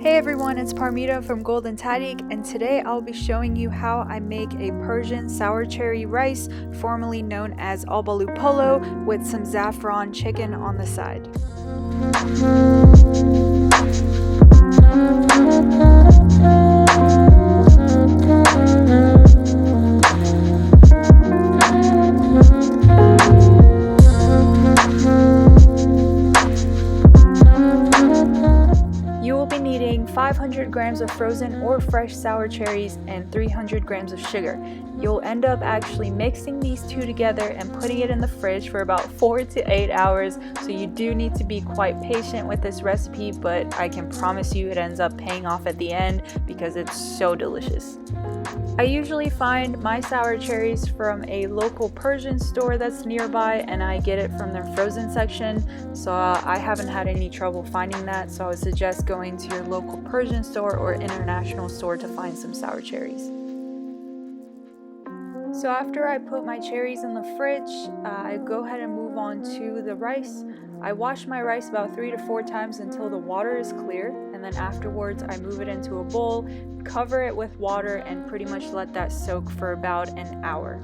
Hey everyone, it's Parmita from Golden Tadik, and today I'll be showing you how I make a Persian sour cherry rice, formerly known as Albaloo Polo, with some saffron chicken on the side. You will be needing 500 grams of frozen or fresh sour cherries and 300 grams of sugar. You'll end up actually mixing these two together and putting it in the fridge for about 4 to 8 hours, so you do need to be quite patient with this recipe, but I can promise you it ends up paying off at the end because it's so delicious. I usually find my sour cherries from a local Persian store that's nearby, and I get it from their frozen section, so I haven't had any trouble finding that, so I would suggest going to your local Persian store or international store to find some sour cherries. So after I put my cherries in the fridge, I go ahead and move on to the rice. I wash my rice about 3 to 4 times until the water is clear, and then afterwards I move it into a bowl, cover it with water, and pretty much let that soak for about an hour.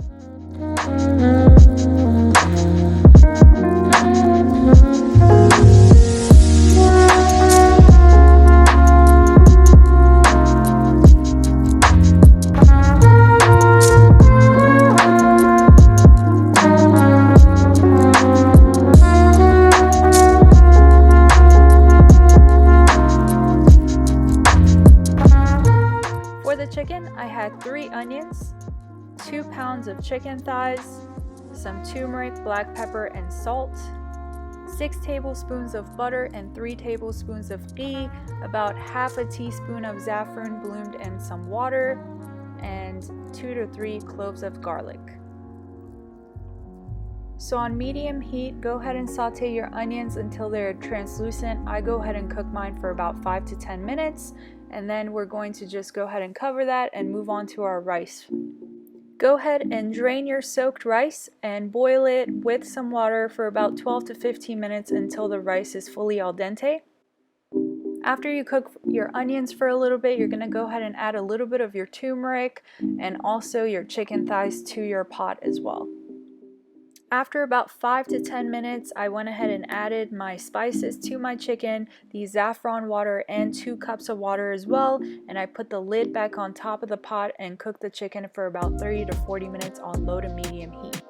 For the chicken, I had 3 onions, 2 pounds of chicken thighs, some turmeric, black pepper, and salt, 6 tablespoons of butter and 3 tablespoons of ghee, about half a teaspoon of saffron bloomed in some water, and 2 to 3 cloves of garlic. So on medium heat, go ahead and saute your onions until they're translucent. I go ahead and cook mine for about 5 to 10 minutes, and then we're going to just go ahead and cover that and move on to our rice. Go ahead and drain your soaked rice and boil it with some water for about 12 to 15 minutes until the rice is fully al dente. After you cook your onions for a little bit, you're going to go ahead and add a little bit of your turmeric and also your chicken thighs to your pot as well. After about 5 to 10 minutes, I went ahead and added my spices to my chicken, the saffron water, and 2 cups of water as well, and I put the lid back on top of the pot and cooked the chicken for about 30 to 40 minutes on low to medium heat.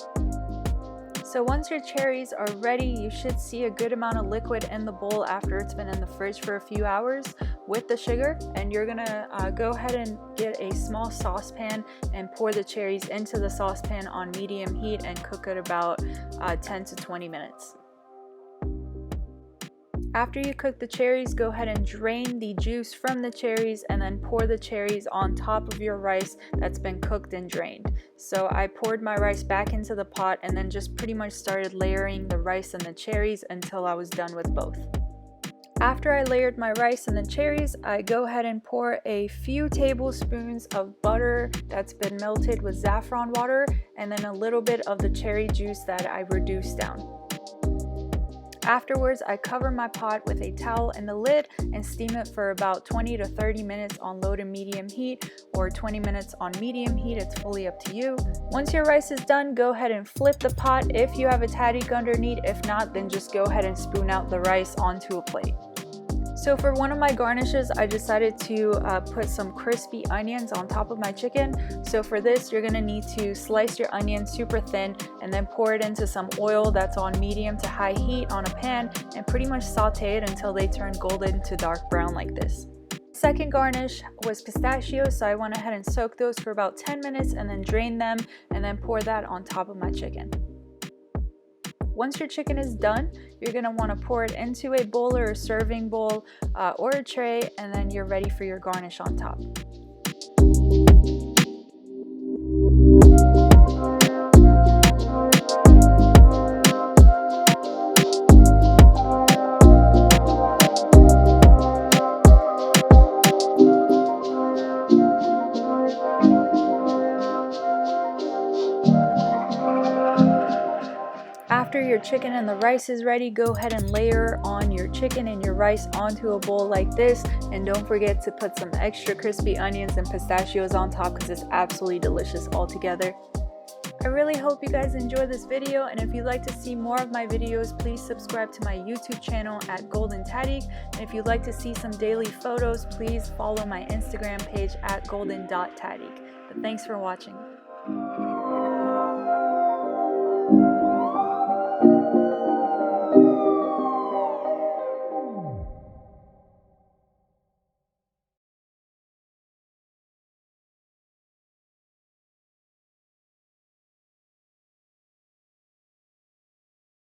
So once your cherries are ready, you should see a good amount of liquid in the bowl after it's been in the fridge for a few hours with the sugar, and you're gonna go ahead and get a small saucepan and pour the cherries into the saucepan on medium heat and cook it about 10 to 20 minutes. After you cook the cherries, go ahead and drain the juice from the cherries and then pour the cherries on top of your rice that's been cooked and drained. So I poured my rice back into the pot and then just pretty much started layering the rice and the cherries until I was done with both. After I layered my rice and the cherries, I go ahead and pour a few tablespoons of butter that's been melted with saffron water and then a little bit of the cherry juice that I reduced down. Afterwards, I cover my pot with a towel and the lid and steam it for about 20 to 30 minutes on low to medium heat, or 20 minutes on medium heat. It's fully up to you. Once your rice is done, go ahead and flip the pot if you have a tadik underneath. If not, then just go ahead and spoon out the rice onto a plate. So for one of my garnishes, I decided to put some crispy onions on top of my chicken. So for this, you're gonna need to slice your onion super thin and then pour it into some oil that's on medium to high heat on a pan and pretty much saute it until they turn golden to dark brown like this. Second garnish was pistachios, so I went ahead and soaked those for about 10 minutes and then drained them and then pour that on top of my chicken. Once your chicken is done, you're going to want to pour it into a bowl or a serving bowl or a tray, and then you're ready for your garnish on top. After your chicken and the rice is ready, go ahead and layer on your chicken and your rice onto a bowl like this, and don't forget to put some extra crispy onions and pistachios on top because it's absolutely delicious all together. I really hope you guys enjoy this video, and if you'd like to see more of my videos, please subscribe to my YouTube channel at Golden Tadik, and if you'd like to see some daily photos, please follow my Instagram page at golden.tadik. But thanks for watching.